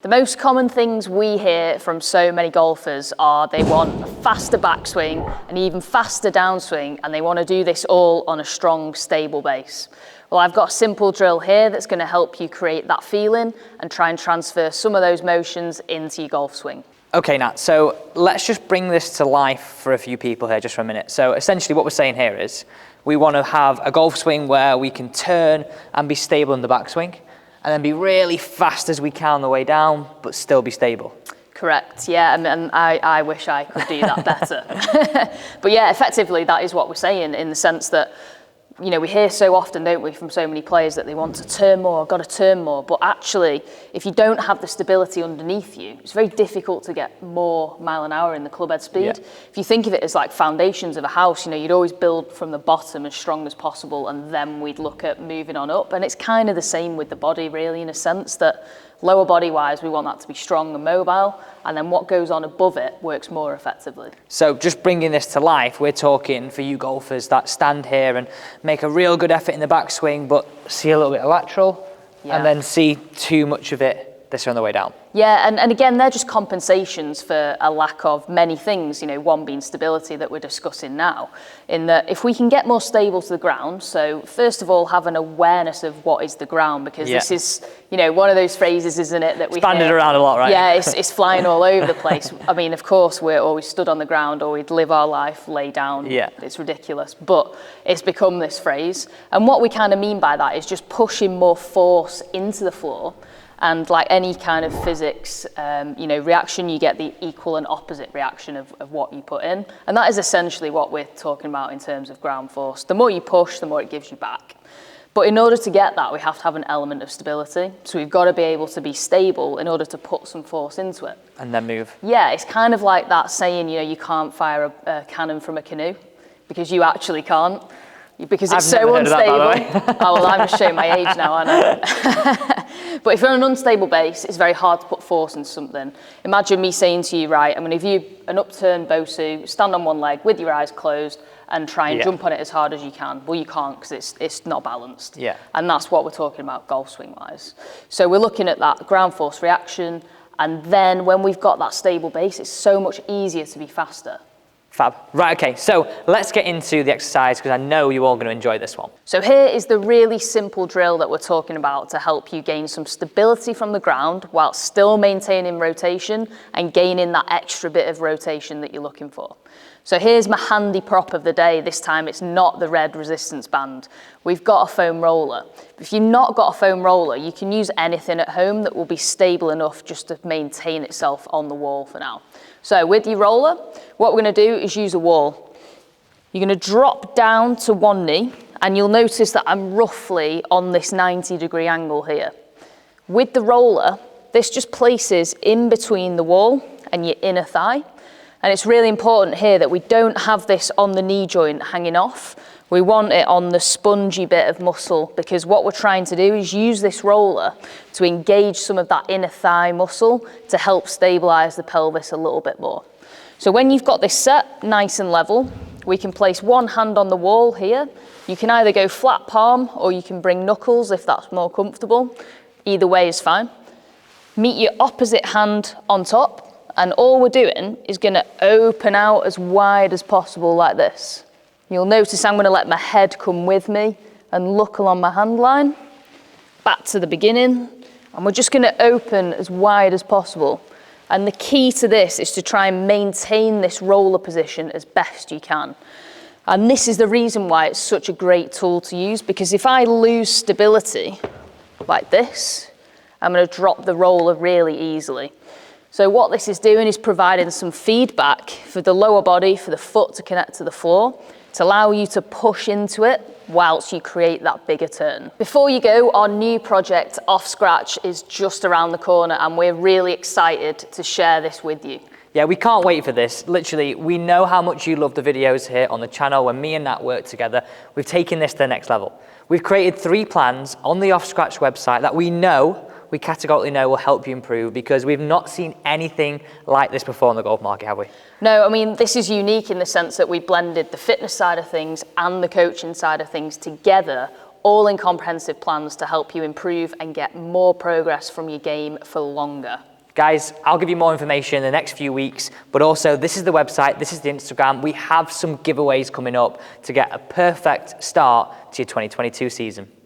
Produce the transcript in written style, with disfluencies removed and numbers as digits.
The most common things we hear from so many golfers are they want a faster backswing, an even faster downswing, and they want to do this all on a strong, stable base. Well, I've got a simple drill here that's going to help you create that feeling and try and transfer some of those motions into your golf swing. Okay, Nat, so let's just bring this to life for a few people here just for a minute. So essentially what we're saying here is we want to have a golf swing where we can turn and be stable in the backswing, and then be really fast as we can on the way down, but still be stable. Correct, yeah, and I wish I could do that better. But yeah, effectively that is what we're saying, in the sense that, you know, we hear so often, don't we, from so many players that they want to turn more, got to turn more, but actually, if you don't have the stability underneath you, it's very difficult to get more mile an hour in the club head speed. Yeah. If you think of it as like foundations of a house, you know, you'd always build from the bottom as strong as possible, and then we'd look at moving on up. And it's kind of the same with the body, really, in a sense that lower body wise, we want that to be strong and mobile, and then what goes on above it works more effectively. So just bringing this to life, we're talking for you golfers that stand here and make a real good effort in the backswing, but see a little bit of lateral, and then see too much of it this on the way down. Yeah, and again, they're just compensations for a lack of many things, you know, one being stability that we're discussing now, in that if we can get more stable to the ground, so first of all, have an awareness of what is the ground, because this is, you know, one of those phrases, isn't it, that we banded around a lot, right? Yeah, it's flying all over the place. I mean, of course, we're always stood on the ground, or we'd live our life lay down. Yeah. It's ridiculous, but it's become this phrase. And what we kind of mean by that is just pushing more force into the floor. And like any kind of physics, you know, reaction, you get the equal and opposite reaction of what you put in. And that is essentially what we're talking about in terms of ground force. The more you push, the more it gives you back. But in order to get that, we have to have an element of stability. So we've got to be able to be stable in order to put some force into it. And then move. Yeah, it's kind of like that saying, you know, you can't fire a cannon from a canoe, because you actually can't. Because it's so unstable. Oh, well, I'm just showing my age now, aren't I? But if you're on an unstable base, it's very hard to put force into something. Imagine me saying to you, right, I'm going to give you an upturned Bosu, stand on one leg with your eyes closed and try and jump on it as hard as you can. Well, you can't, because it's not balanced. Yeah. And that's what we're talking about golf swing-wise. So we're looking at that ground force reaction, and then when we've got that stable base, it's so much easier to be faster. Fab. Right, okay, so let's get into the exercise, because I know you're all going to enjoy this one. So here is the really simple drill that we're talking about to help you gain some stability from the ground while still maintaining rotation and gaining that extra bit of rotation that you're looking for. So here's my handy prop of the day. This time it's not the red resistance band. We've got a foam roller. If you've not got a foam roller, you can use anything at home that will be stable enough just to maintain itself on the wall for now. So with your roller, what we're going to do is use a wall. You're going to drop down to one knee, and you'll notice that I'm roughly on this 90-degree angle here. With the roller, this just places in between the wall and your inner thigh. And it's really important here that we don't have this on the knee joint hanging off. We want it on the spongy bit of muscle, because what we're trying to do is use this roller to engage some of that inner thigh muscle to help stabilize the pelvis a little bit more. So when you've got this set nice and level, we can place one hand on the wall here. You can either go flat palm, or you can bring knuckles if that's more comfortable. Either way is fine. Meet your opposite hand on top, and all we're doing is going to open out as wide as possible like this. You'll notice I'm going to let my head come with me and look along my hand line, back to the beginning, and we're just going to open as wide as possible. And the key to this is to try and maintain this roller position as best you can. And this is the reason why it's such a great tool to use, because if I lose stability like this, I'm going to drop the roller really easily. So what this is doing is providing some feedback for the lower body, for the foot to connect to the floor, to allow you to push into it whilst you create that bigger turn. Before you go, our new project, Off Scratch, is just around the corner, and we're really excited to share this with you. Yeah, we can't wait for this. Literally, we know how much you love the videos here on the channel when me and Nat work together. We've taken this to the next level. We've created 3 plans on the Off Scratch website that we categorically know will help you improve, because we've not seen anything like this before in the golf market, have we? No, I mean, this is unique in the sense that we blended the fitness side of things and the coaching side of things together all in comprehensive plans to help you improve and get more progress from your game for longer. Guys, I'll give you more information in the next few weeks, but also this is the website, this is the Instagram. We have some giveaways coming up to get a perfect start to your 2022 season.